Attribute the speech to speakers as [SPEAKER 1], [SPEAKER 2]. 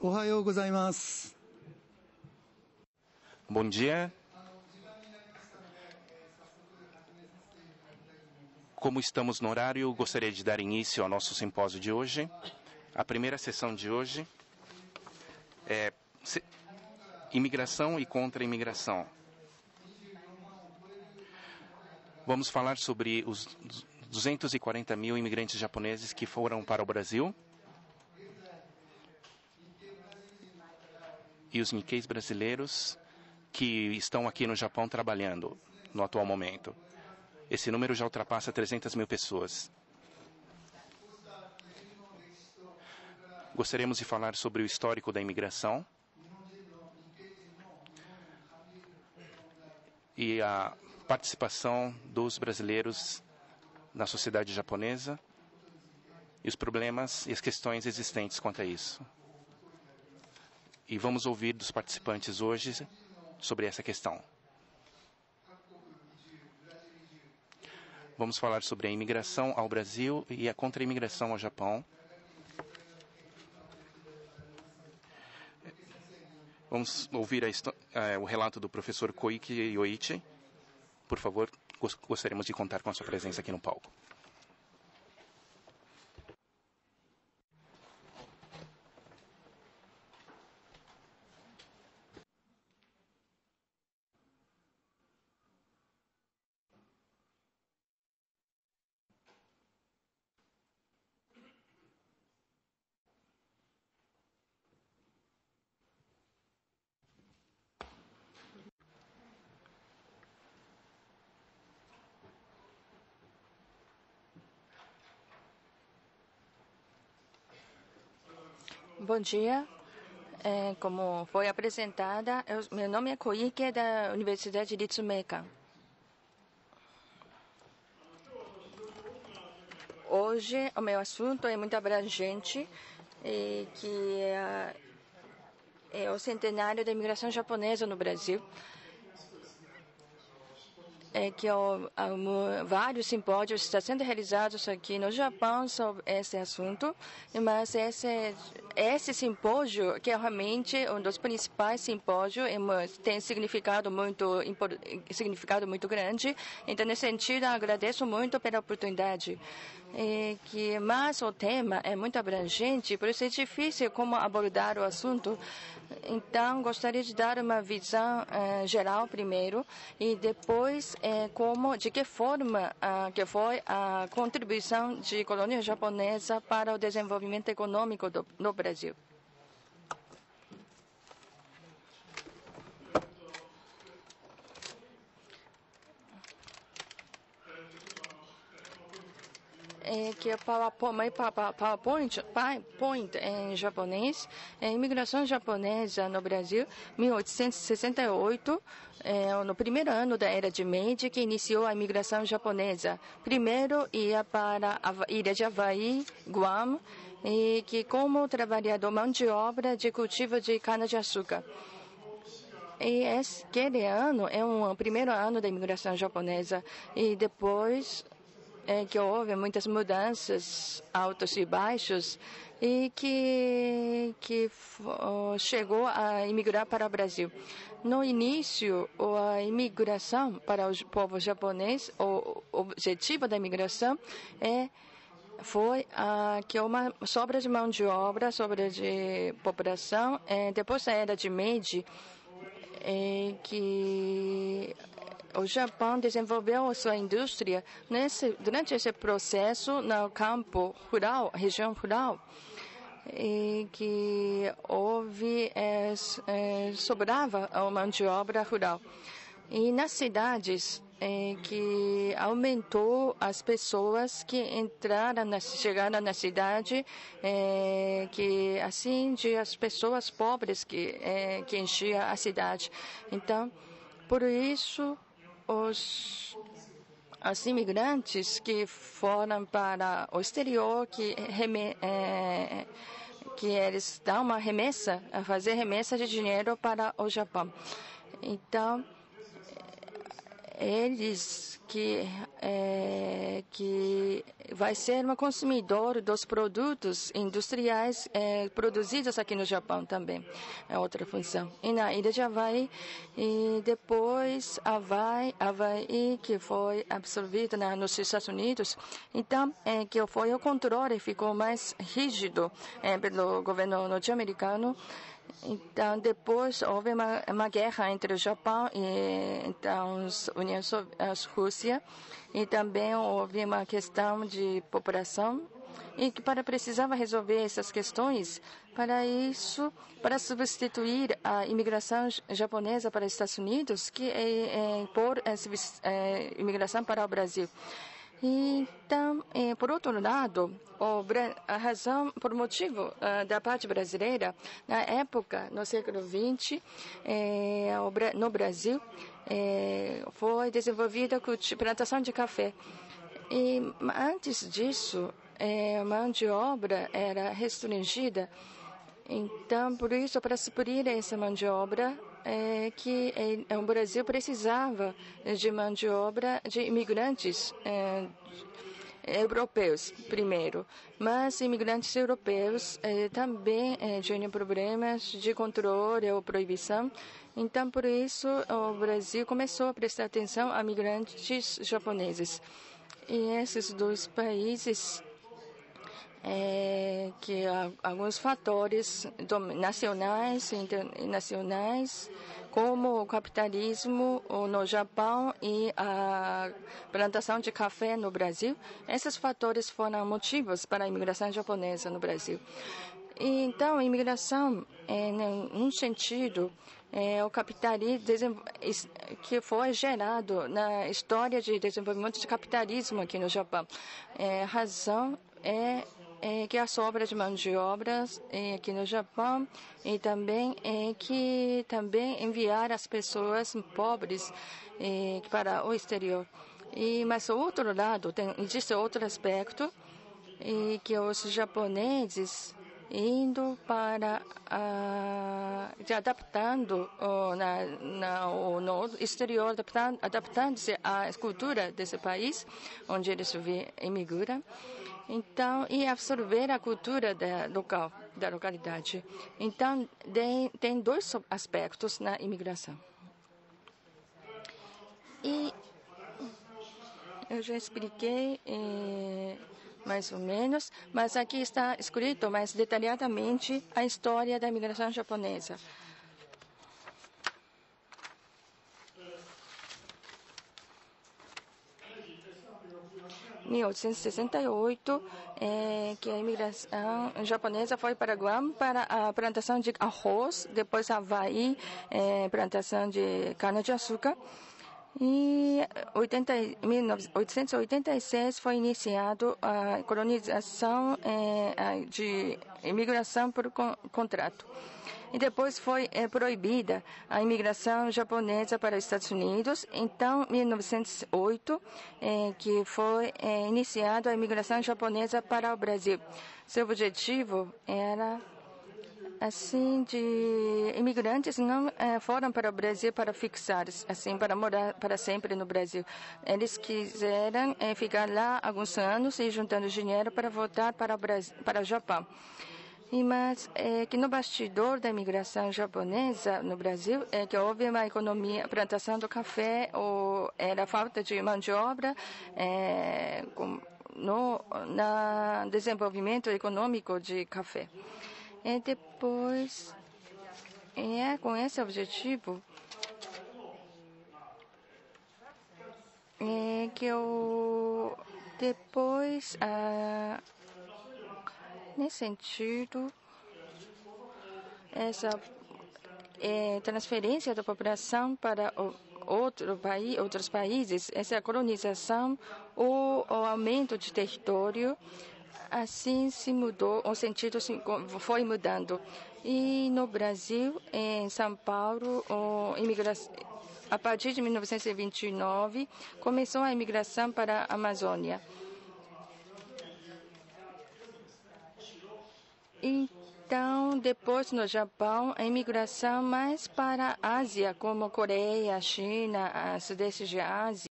[SPEAKER 1] おはようございます。
[SPEAKER 2] Bom dia. Como estamos no horário, gostaria de dar início ao nosso simpósio de hoje. A primeira sessão de hoje é imigração e contra-imigração. Vamos falar sobre os 240 mil imigrantes japoneses que foram para o Brasil e os Nikkeis brasileiros que estão aqui no Japão trabalhando no atual momento. Esse número já ultrapassa 300 mil pessoas. Gostaríamos de falar sobre o histórico da imigração e a participação dos brasileiros na sociedade japonesa e os problemas e as questões existentes quanto a isso. E vamos ouvir dos participantes hoje sobre essa questão. Vamos falar sobre a imigração ao Brasil e a contra-imigração ao Japão. Vamos ouvir o relato do professor Koiki Yoichi. Por favor, gostaríamos de contar com a sua presença aqui no palco.
[SPEAKER 3] Bom dia. Como foi apresentada, meu nome é Koike, da Universidade de Ritsumeikan. Hoje, o meu assunto é muito abrangente, que é o centenário da imigração japonesa no Brasil. Vários simpósios estão sendo realizados aqui no Japão sobre esse assunto, mas esse simpósio, que é realmente um dos principais simpósios, tem significado muito grande. Então, nesse sentido, agradeço muito pela oportunidade. Mas o tema é muito abrangente, por isso é difícil como abordar o assunto. Então, gostaria de dar uma visão geral primeiro e depois de que forma que foi a contribuição de colônia japonesa para o desenvolvimento econômico no Brasil. Que é PowerPoint em japonês. A imigração japonesa no Brasil, 1868, no primeiro ano da era de Meiji, que iniciou a imigração japonesa. Primeiro ia para a ilha de Havaí, Guam, e que como trabalhador mão de obra de cultivo de cana-de-açúcar. E aquele ano é o primeiro ano da imigração japonesa. E depois que houve muitas mudanças, altos e baixos, e que chegou a imigrar para o Brasil. No início, a imigração para o povo japonês, o objetivo da imigração foi que uma sobra de mão de obra, sobra de população, depois da era de Meiji, que o Japão desenvolveu a sua indústria durante esse processo no campo rural, região rural, e que sobrava a mão de obra rural. E nas cidades, que aumentou as pessoas que chegaram na cidade, que assim as pessoas pobres que enchiam a cidade. Então, por isso os imigrantes que foram para o exterior, que eles dão uma remessa, fazer remessa de dinheiro para o Japão. Então, eles que vai ser um consumidor dos produtos industriais produzidos aqui no Japão também. É outra função. E na ilha de Havaí, e depois Havaí que foi absorvida nos Estados Unidos, então que foi o controle ficou mais rígido pelo governo norte-americano. Então, depois houve uma guerra entre o Japão e então, a Rússia. E também houve uma questão de população e que precisava resolver essas questões. Para isso, para substituir a imigração japonesa para os Estados Unidos, que por imigração para o Brasil. Então, por outro lado, a razão, por motivo da parte brasileira, na época, no século XX, no Brasil, foi desenvolvida a plantação de café. E antes disso, a mão de obra era restringida. Então, por isso, para suprir essa mão de obra, que o Brasil precisava de mão de obra de imigrantes europeus, primeiro. Mas imigrantes europeus também tinham problemas de controle ou proibição. Então, por isso, o Brasil começou a prestar atenção a imigrantes japoneses. E esses dois países que alguns fatores nacionais e internacionais, como o capitalismo no Japão e a plantação de café no Brasil, esses fatores foram motivos para a imigração japonesa no Brasil. E, então, a imigração, em um sentido, o capitalismo que foi gerado na história de desenvolvimento de capitalismo aqui no Japão. A razão que a sobra de mão de obras aqui no Japão e também que também enviar as pessoas pobres para o exterior. Mas o outro lado existe outro aspecto que os japoneses indo para adaptando no exterior, adaptando-se à cultura desse país onde eles imigram. Então, e absorver a cultura da localidade. Então, tem dois aspectos na imigração. E eu já expliquei mais ou menos, mas aqui está escrito mais detalhadamente a história da imigração japonesa. Em 1868, que a imigração japonesa foi para Guam para a plantação de arroz, depois Havaí, plantação de cana-de-açúcar. E em 1886 foi iniciado a colonização de imigração por contrato. E depois foi proibida a imigração japonesa para os Estados Unidos. Então, em 1908, que foi iniciada a imigração japonesa para o Brasil. Seu objetivo era assim, de imigrantes não foram para o Brasil para fixar, assim, para morar para sempre no Brasil. Eles quiseram ficar lá alguns anos e juntando dinheiro para voltar para o Japão. Mas que no bastidor da imigração japonesa no Brasil que houve uma economia, plantação do café, ou era falta de mão de obra no desenvolvimento econômico de café. E depois, com esse objetivo, que eu depois, nesse sentido, essa transferência da população para outros países, essa colonização ou o aumento de território, assim se mudou, o sentido foi mudando. E no Brasil, em São Paulo, a partir de 1929, começou a imigração para a Amazônia. Então, depois no Japão, a imigração mais para a Ásia, como Coreia, China, Sudeste de Ásia.